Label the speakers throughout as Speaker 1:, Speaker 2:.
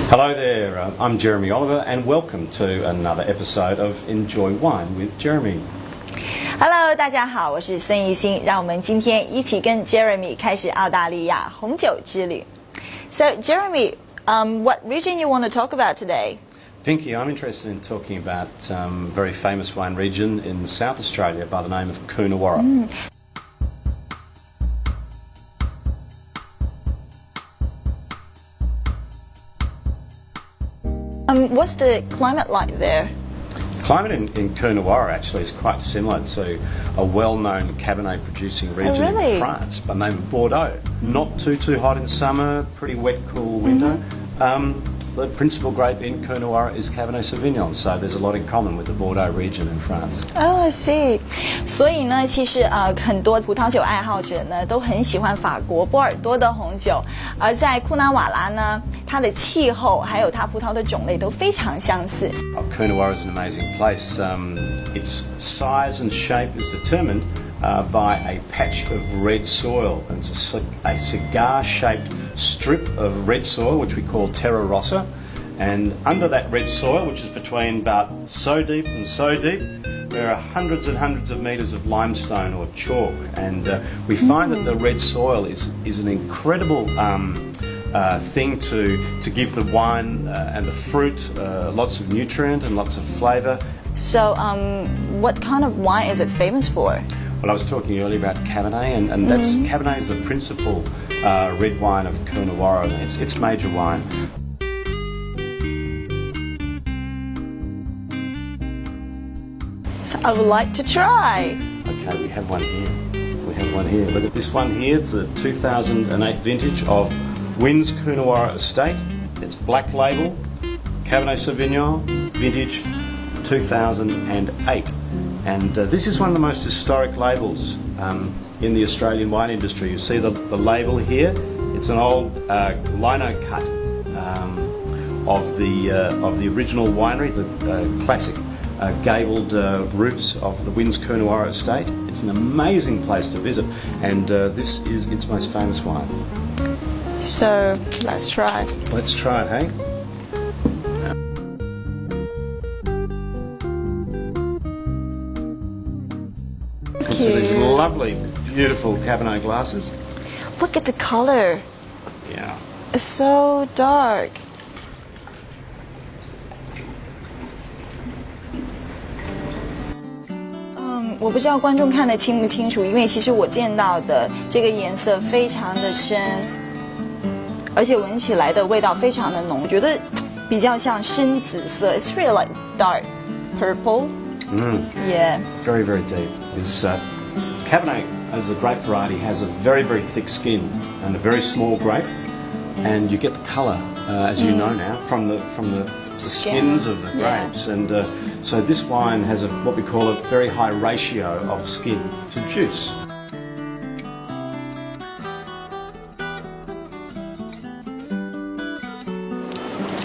Speaker 1: Hello there, I'm Jeremy Oliver and welcome to another episode of Enjoy Wine with Jeremy.
Speaker 2: Hello， 大家好，我是孙艺兴，让我们今天一起跟 Jeremy 开始澳大利亚红酒之旅。So Jeremy, what region you want to talk about today?
Speaker 1: Pinky, I'm interested in talking about a very famous wine region in South Australia by the name of Coonawarra.
Speaker 2: What's the climate like there?
Speaker 1: Climate in Coonawarra actually is quite similar to a well-known Cabernet producing region
Speaker 2: really?
Speaker 1: in France by the name of Bordeaux. Not too hot in summer, pretty wet, cool winter. The principal grape in Coonawarra is Cabernet Sauvignon, so there's a lot in common with the Bordeaux region in France.
Speaker 2: Oh, I see. 所以呢，其实很多葡萄酒爱好者呢都很喜欢法国波尔多的红酒，而在库纳瓦拉呢，它的气候还有它葡萄的种类都非常相似。
Speaker 1: Coonawarra is an amazing place. Its size and shape is determined by a patch of red soil. And it's a cigar-shaped strip of red soil, which we call terra rossa. And under that red soil, which is between about so deep and so deep, there are hundreds and hundreds of metres of limestone or chalk. And we find that the red soil is an incredible thing to give the wine and the fruit lots of nutrient and lots of flavour.
Speaker 2: So, what kind of wine is it famous for?
Speaker 1: Well, I was talking earlier about Cabernet, and that's Cabernet is the principal red wine of Coonawarra. It's major wine.
Speaker 2: So I would like to try.
Speaker 1: Okay, we have one here. Look at this one here. It's a 2008 vintage of Wynn's Coonawarra Estate. It's black label, Cabernet Sauvignon, vintage 2008. And this is one of the most historic labels in the Australian wine industry. You see the label here. It's an old lino cut of the original winery, the classic gabled roofs of the Wynn's Coonawarra Estate. It's an amazing place to visit, and this is its most famous wine.
Speaker 2: So let's try.
Speaker 1: Let's try it, hey? So these lovely, beautiful Cabernet glasses.
Speaker 2: Look at the color.
Speaker 1: Yeah.
Speaker 2: It's so dark. 我不知道观众看得清不清楚，因为其实我见到的这个颜色非常的深，而且闻起来的味道非常的浓，我觉得比较像深紫色。It's really like dark purple. Yeah.
Speaker 1: Very deep. Cabernet, as a grape variety, has a very thick skin and a very small grape, and you get the colour, as you know now, from the skins of the grapes. Yeah. And so this wine has what we call a very high ratio of skin to juice.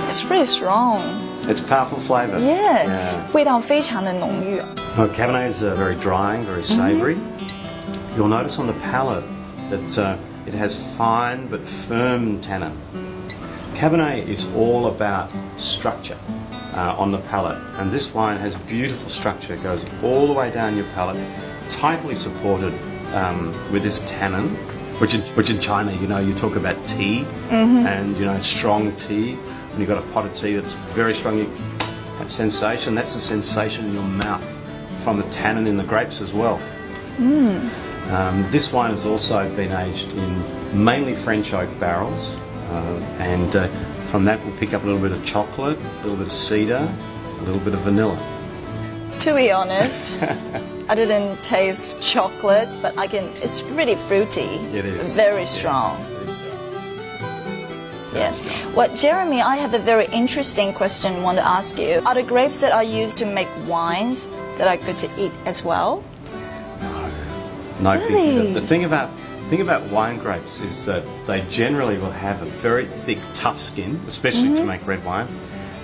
Speaker 2: It's really strong.
Speaker 1: It's powerful flavour.
Speaker 2: Yeah. 味道非常的浓郁。
Speaker 1: Cabernet is very drying, very savoury. You'll notice on the palate that it has fine but firm tannin. Cabernet is all about structure on the palate, and this wine has beautiful structure. It goes all the way down your palate, tightly supported with this tannin, which in China, you talk about tea, and strong tea. When you've got a pot of tea that's very strong, that sensation, that's a sensation in your mouth from the tannin in the grapes as well. This wine has also been aged in mainly French oak barrels, and from that we'll pick up a little bit of chocolate, a little bit of cedar, a little bit of vanilla.
Speaker 2: To be honest, I didn't taste chocolate, but it's really fruity.
Speaker 1: It is.
Speaker 2: Very strong. Yeah. Well, Jeremy, I have a very interesting question I want to ask you. Are the grapes that are used to make wines that are good to eat as well?
Speaker 1: No.
Speaker 2: Really?
Speaker 1: The thing about wine grapes is that they generally will have a very thick, tough skin, especially to make red wine.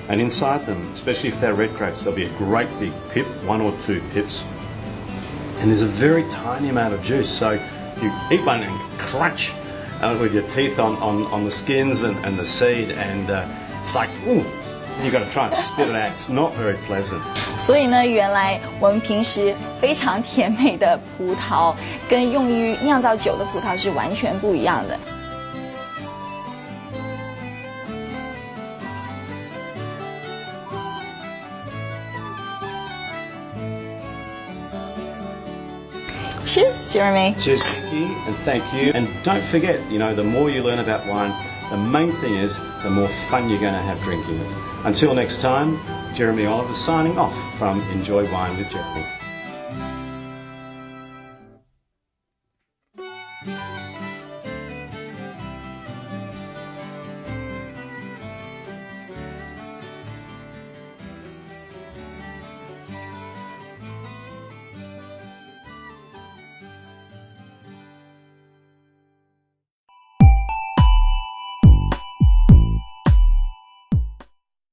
Speaker 1: And inside them, especially if they're red grapes, there'll be a great big pip, 1 or 2 pips. And there's a very tiny amount of juice, so you eat one and crunch with your teeth on the skins and the seed, and It's like, ooh, you got to try and spit it out. It's not very pleasant.
Speaker 2: 所以呢，原来我们平时非常甜美的葡萄，跟用于酿造酒的葡萄是完全不一样的。Cheers, Jeremy.
Speaker 1: Cheers, Vicky, and thank you. And don't forget, the more you learn about wine, the main thing is the more fun you're going to have drinking it. Until next time, Jeremy Oliver signing off from Enjoy Wine with Jeremy.